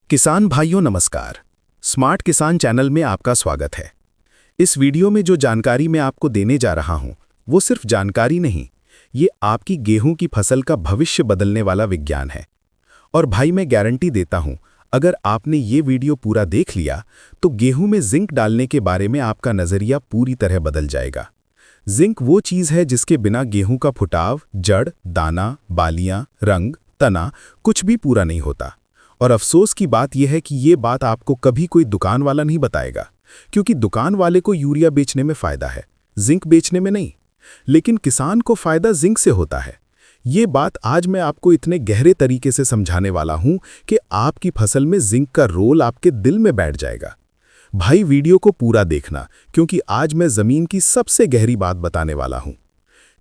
किसान भाइयों नमस्कार। स्मार्ट किसान चैनल में आपका स्वागत है। इस वीडियो में जो जानकारी मैं आपको देने जा रहा हूं, वो सिर्फ जानकारी नहीं, ये आपकी गेहूं की फसल का भविष्य बदलने वाला विज्ञान है। और भाई मैं गारंटी देता हूं, अगर आपने ये वीडियो पूरा देख लिया तो गेहूं में जिंक डालने के बारे में आपका नजरिया पूरी तरह बदल जाएगा। जिंक वो चीज है जिसके बिना गेहूं का फुटाव, जड़, दाना, बालियां, रंग, तना कुछ भी पूरा नहीं होता। और अफसोस की बात यह है कि ये बात आपको कभी कोई दुकान वाला नहीं बताएगा, क्योंकि दुकान वाले को यूरिया बेचने में फायदा है, जिंक बेचने में नहीं। लेकिन किसान को फायदा जिंक से होता है। ये बात आज मैं आपको इतने गहरे तरीके से समझाने वाला हूं कि आपकी फसल में जिंक का रोल आपके दिल में बैठ जाएगा। भाई वीडियो को पूरा देखना, क्योंकि आज मैं जमीन की सबसे गहरी बात बताने वाला हूं।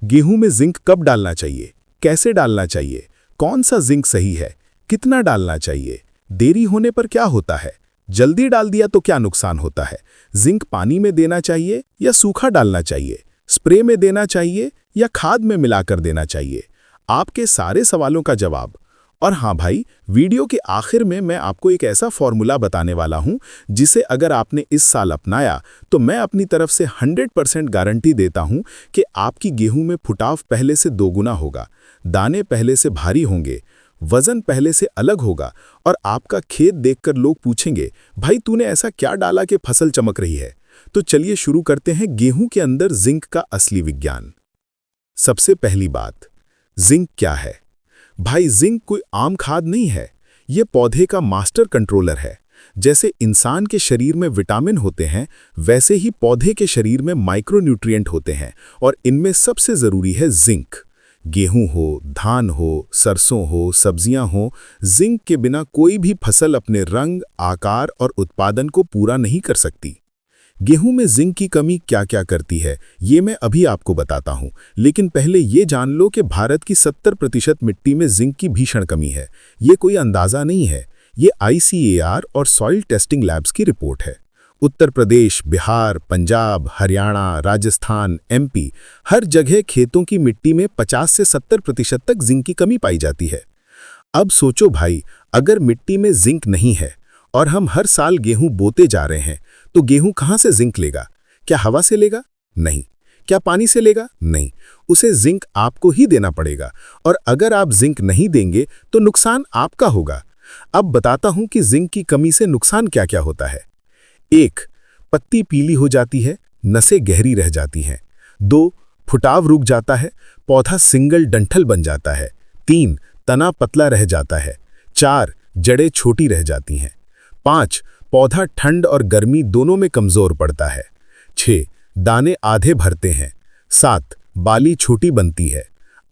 गेहूं में जिंक कब डालना चाहिए, कैसे डालना चाहिए, कौन सा जिंक सही है, कितना डालना चाहिए, देरी होने पर क्या होता है, जल्दी डाल दिया तो क्या नुकसान होता है, जिंक पानी में देना चाहिए या सूखा डालना चाहिए, स्प्रे में देना चाहिए या खाद में मिलाकर देना चाहिए, आपके सारे सवालों का जवाब। और हाँ भाई, वीडियो के आखिर में मैं आपको एक ऐसा फॉर्मूला बताने वाला हूं जिसे अगर आपने इस साल अपनाया तो मैं अपनी तरफ से 100% गारंटी देता हूं कि आपकी गेहूं में फुटाव पहले से दोगुना होगा, दाने पहले से भारी होंगे, वजन पहले से अलग होगा और आपका खेत देखकर लोग पूछेंगे, भाई तूने ऐसा क्या डाला कि फसल चमक रही है। तो चलिए शुरू करते हैं गेहूं के अंदर जिंक का असली विज्ञान। सबसे पहली बात, जिंक क्या है? भाई जिंक कोई आम खाद नहीं है, यह पौधे का मास्टर कंट्रोलर है। जैसे इंसान के शरीर में विटामिन होते हैं, वैसे ही पौधे के शरीर में माइक्रोन्यूट्रिएंट होते हैं और इनमें सबसे जरूरी है जिंक। गेहूं हो, धान हो, सरसों हो, सब्जियां हो, जिंक के बिना कोई भी फसल अपने रंग, आकार और उत्पादन को पूरा नहीं कर सकती। गेहूं में जिंक की कमी क्या क्या करती है, ये मैं अभी आपको बताता हूं, लेकिन पहले ये जान लो कि भारत की 70% मिट्टी में जिंक की भीषण कमी है। ये कोई अंदाजा नहीं है, ये ICAR और सॉइल टेस्टिंग लैब्स की रिपोर्ट है। उत्तर प्रदेश, बिहार, पंजाब, हरियाणा, राजस्थान, MP, हर जगह खेतों की मिट्टी में 50 से 70% तक जिंक की कमी पाई जाती है। अब सोचो भाई, अगर मिट्टी में जिंक नहीं है और हम हर साल गेहूं बोते जा रहे हैं, तो गेहूं कहां से जिंक लेगा? क्या हवा से लेगा? नहीं। क्या पानी से लेगा? नहीं। उसे जिंक आपको ही देना पड़ेगा, और अगर आप जिंक नहीं देंगे तो नुकसान आपका होगा। अब बताता हूं कि जिंक की कमी से नुकसान क्या क्या होता है। 1. पत्ती पीली हो जाती है, नसें गहरी रह जाती हैं। 2. फुटाव रुक जाता है, पौधा सिंगल डंठल बन जाता है। 3. तना पतला रह जाता है। 4. जड़ें छोटी रह जाती हैं। 5. पौधा ठंड और गर्मी दोनों में कमजोर पड़ता है। 6. दाने आधे भरते हैं। 7. बाली छोटी बनती है।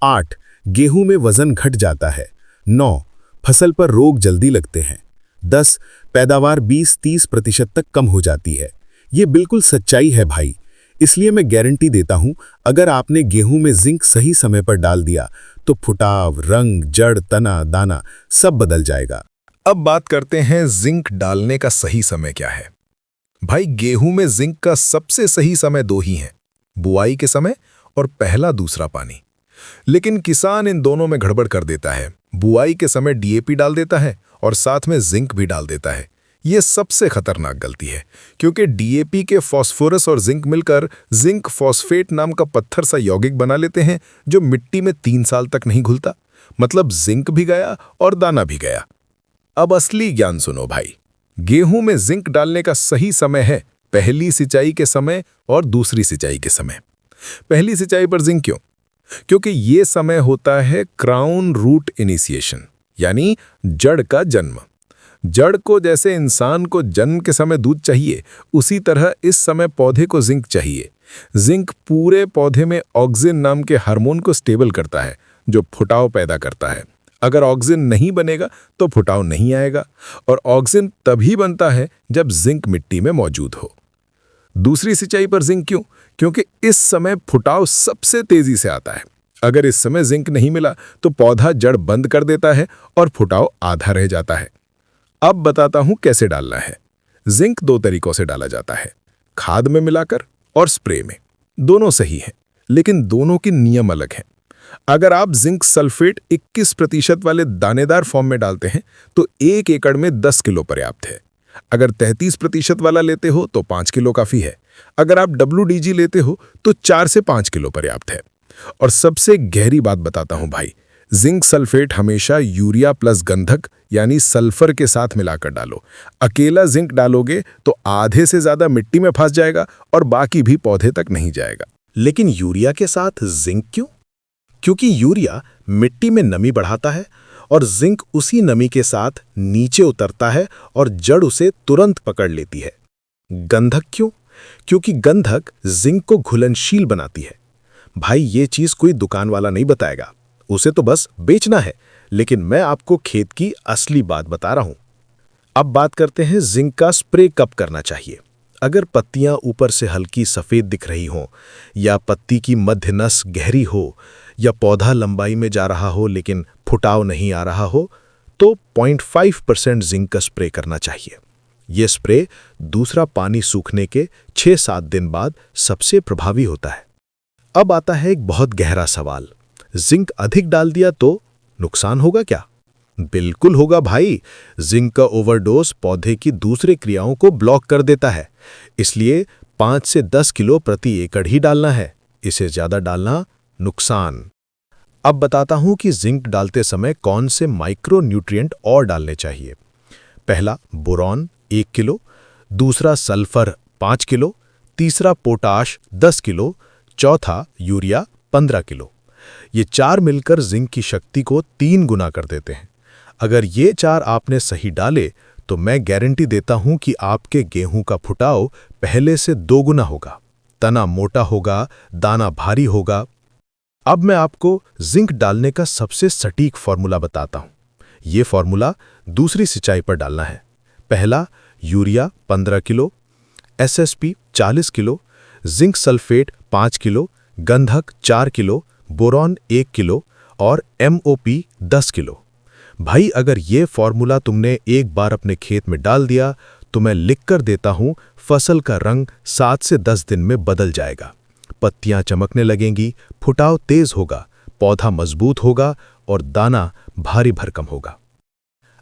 8. गेहूं में वजन घट जाता है। 9. फसल पर रोग जल्दी लगते हैं। 10. पैदावार 20-30% तक कम हो जाती है। ये बिल्कुल सच्चाई है भाई। इसलिए मैं गारंटी देता हूं, अगर आपने गेहूं में जिंक सही समय पर डाल दिया तो फुटाव, रंग, जड़, तना, दाना सब बदल जाएगा। अब बात करते हैं जिंक डालने का सही समय क्या है। भाई गेहूं में जिंक का सबसे सही समय 2 ही हैं, बुआई के समय और पहला दूसरा पानी। लेकिन किसान इन दोनों में गड़बड़ कर देता है। बुआई के समय DAP डाल देता है और साथ में जिंक भी डाल देता है। यह सबसे खतरनाक गलती है, क्योंकि DAP के फास्फोरस और जिंक मिलकर जिंक फॉस्फेट नाम का पत्थर सा यौगिक बना लेते हैं, जो मिट्टी में 3 साल तक नहीं घुलता। मतलब जिंक भी गया और दाना भी गया। अब असली ज्ञान सुनो भाई। गेहूं में जिंक डालने का सही समय है पहली सिंचाई के समय और दूसरी सिंचाई के समय। पहली सिंचाई पर जिंक क्यों? क्योंकि ये समय होता है क्राउन रूट इनिशिएशन, यानी जड़ का जन्म। जड़ को जैसे इंसान को जन्म के समय दूध चाहिए, उसी तरह इस समय पौधे को जिंक चाहिए। जिंक पूरे पौधे में ऑक्सिन नाम के हार्मोन को स्टेबल करता है, जो फुटाव पैदा करता है। अगर ऑक्सिन नहीं बनेगा तो फुटाव नहीं आएगा, और ऑक्सिन तभी बनता है जब जिंक मिट्टी में मौजूद हो। दूसरी सिंचाई पर जिंक क्यों? क्योंकि इस समय फुटाव सबसे तेजी से आता है। अगर इस समय जिंक नहीं मिला तो पौधा जड़ बंद कर देता है और फुटाव आधा रह जाता है। अब बताता हूं कैसे डालना है। जिंक 2 तरीकों से डाला जाता है, खाद में मिलाकर और स्प्रे में। दोनों सही हैं, लेकिन दोनों के नियम अलग हैं। अगर आप जिंक सल्फेट 21% वाले दानेदार फॉर्म में डालते हैं तो 1 एकड़ में 10 किलो पर्याप्त है। अगर 33% वाला लेते हो तो 5 किलो काफी है। अगर आप WDG लेते हो तो 4 से 5 किलो पर्याप्त है। और सबसे गहरी बात बताता हूं भाई, जिंक सल्फेट हमेशा यूरिया प्लस गंधक यानी सल्फर के साथ मिलाकर डालो। अकेला जिंक डालोगे तो आधे से ज्यादा मिट्टी में फंस जाएगा और बाकी भी पौधे तक नहीं जाएगा। लेकिन यूरिया के साथ जिंक क्यों? क्योंकि यूरिया मिट्टी में नमी बढ़ाता है और जिंक उसी नमी के साथ नीचे उतरता है और जड़ उसे तुरंत पकड़ लेती है। गंधक क्यों? क्योंकि गंधक जिंक को घुलनशील बनाती है। भाई ये चीज कोई दुकान वाला नहीं बताएगा, उसे तो बस बेचना है, लेकिन मैं आपको खेत की असली बात बता रहा हूं। अब बात करते हैं जिंक का स्प्रे कब करना चाहिए। अगर पत्तियां ऊपर से हल्की सफेद दिख रही हों, या पत्ती की मध्य नस गहरी हो, या पौधा लंबाई में जा रहा हो लेकिन फुटाव नहीं आ रहा हो, तो 0.5% जिंक का स्प्रे करना चाहिए। यह स्प्रे दूसरा पानी सूखने के 6-7 दिन बाद सबसे प्रभावी होता है। अब आता है एक बहुत गहरा सवाल, जिंक अधिक डाल दिया तो नुकसान होगा क्या? बिल्कुल होगा भाई। जिंक का ओवरडोज पौधे की दूसरी क्रियाओं को ब्लॉक कर देता है, इसलिए 5 से 10 किलो प्रति एकड़ ही डालना है। इसे ज्यादा डालना नुकसान। अब बताता हूं कि जिंक डालते समय कौन से माइक्रो न्यूट्रिएंट और डालने चाहिए। पहला बोरॉन 1 किलो, दूसरा सल्फर 5 किलो, तीसरा पोटाश 10 किलो, चौथा यूरिया 15 किलो। ये 4 मिलकर जिंक की शक्ति को 3 गुना कर देते हैं। अगर ये 4 आपने सही डाले तो मैं गारंटी देता हूं कि आपके गेहूं का फुटाव पहले से 2 गुना होगा, तना मोटा होगा, दाना भारी होगा। अब मैं आपको जिंक डालने का सबसे सटीक फॉर्मूला बताता हूं। ये फॉर्मूला दूसरी सिंचाई पर डालना है। पहला urea 15 kilo, SSP 40 kilo, zinc sulphate 5 kilo, गंधक 4 किलो, बोरॉन 1 किलो और MOP 10 किलो। भाई अगर ये फॉर्मूला तुमने एक बार अपने खेत में डाल दिया तो मैं लिख कर देता हूं, फसल का रंग 7 से 10 दिन में बदल जाएगा। पत्तियां चमकने लगेंगी, फुटाव तेज होगा, पौधा मजबूत होगा और दाना भारी भरकम होगा।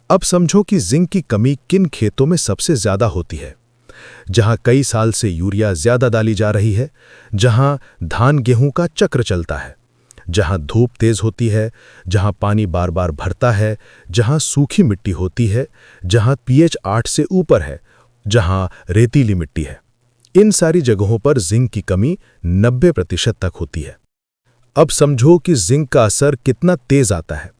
अब समझो कि जिंक की कमी किन खेतों में सबसे ज्यादा होती है। जहां कई साल से यूरिया ज्यादा डाली जा रही है, जहां धान गेहूं का चक्र चलता है, जहां धूप तेज होती है, जहां पानी बार बार भरता है, जहां सूखी मिट्टी होती है, जहां pH 8 से ऊपर है, जहां रेतीली मिट्टी है। इन सारी जगहों पर जिंक की कमी 90% तक होती है। अब समझो कि जिंक का असर कितना तेज आता है।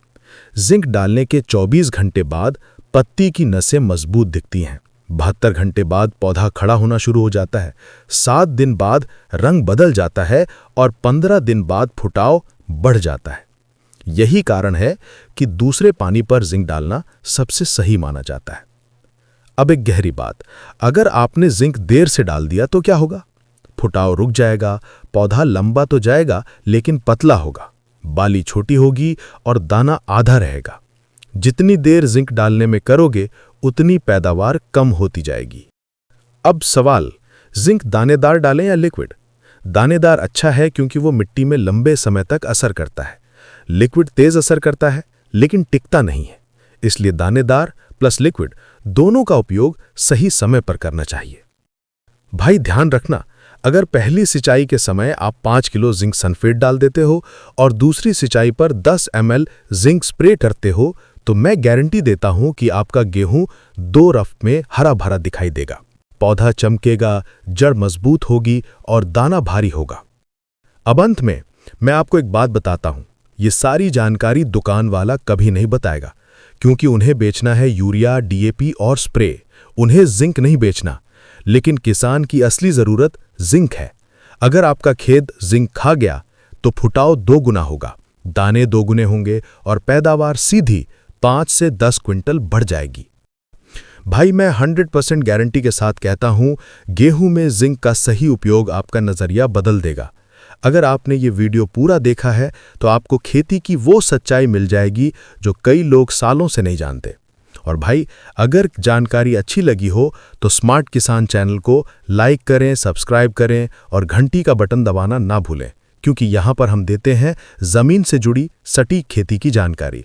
जिंक डालने के 24 घंटे बाद पत्ती की नसें मजबूत दिखती हैं। 72 घंटे बाद पौधा खड़ा होना शुरू हो जाता है। 7 दिन बाद रंग बदल जाता है और 15 दिन बाद फुटाव बढ़ जाता है। यही कारण है कि दूसरे पानी पर जिंक डालना सबसे सही माना जाता है। अब एक गहरी बात, अगर आपने जिंक देर से डाल दिया तो क्या होगा? फुटाव रुक जाएगा, पौधा लंबा तो जाएगा लेकिन पतला होगा, बाली छोटी होगी और दाना आधा रहेगा। जितनी देर जिंक डालने में करोगे उतनी पैदावार कम होती जाएगी। अब सवाल, जिंक दानेदार डालें या लिक्विड? दानेदार अच्छा है क्योंकि वो मिट्टी में लंबे समय तक असर करता है। लिक्विड तेज असर करता है लेकिन टिकता नहीं है, इसलिए दानेदार प्लस लिक्विड दोनों का उपयोग सही समय पर करना चाहिए। भाई ध्यान रखना, अगर पहली सिंचाई के समय आप 5 किलो जिंक सल्फेट डाल देते हो और दूसरी सिंचाई पर 10 ml जिंक स्प्रे करते हो तो मैं गारंटी देता हूं कि आपका गेहूं 2 रफ्त में हरा भरा दिखाई देगा। पौधा चमकेगा, जड़ मजबूत होगी और दाना भारी होगा। अब अंत में मैं आपको एक बात बताता हूं, ये सारी जानकारी दुकान वाला कभी नहीं बताएगा, क्योंकि उन्हें बेचना है यूरिया, DAP और स्प्रे, उन्हें जिंक नहीं बेचना। लेकिन किसान की असली जरूरत जिंक है। अगर आपका खेत जिंक खा गया तो फुटाव 2 गुना होगा, दाने 2 गुने होंगे और पैदावार सीधी 5 से 10 क्विंटल बढ़ जाएगी। भाई मैं 100% गारंटी के साथ कहता हूं, गेहूं में जिंक का सही उपयोग आपका नजरिया बदल देगा। अगर आपने ये वीडियो पूरा देखा है तो आपको खेती की वो सच्चाई मिल जाएगी जो कई लोग सालों से नहीं जानते। और भाई अगर जानकारी अच्छी लगी हो तो स्मार्ट किसान चैनल को लाइक करें, सब्सक्राइब करें और घंटी का बटन दबाना ना भूलें, क्योंकि यहाँ पर हम देते हैं जमीन से जुड़ी सटीक खेती की जानकारी।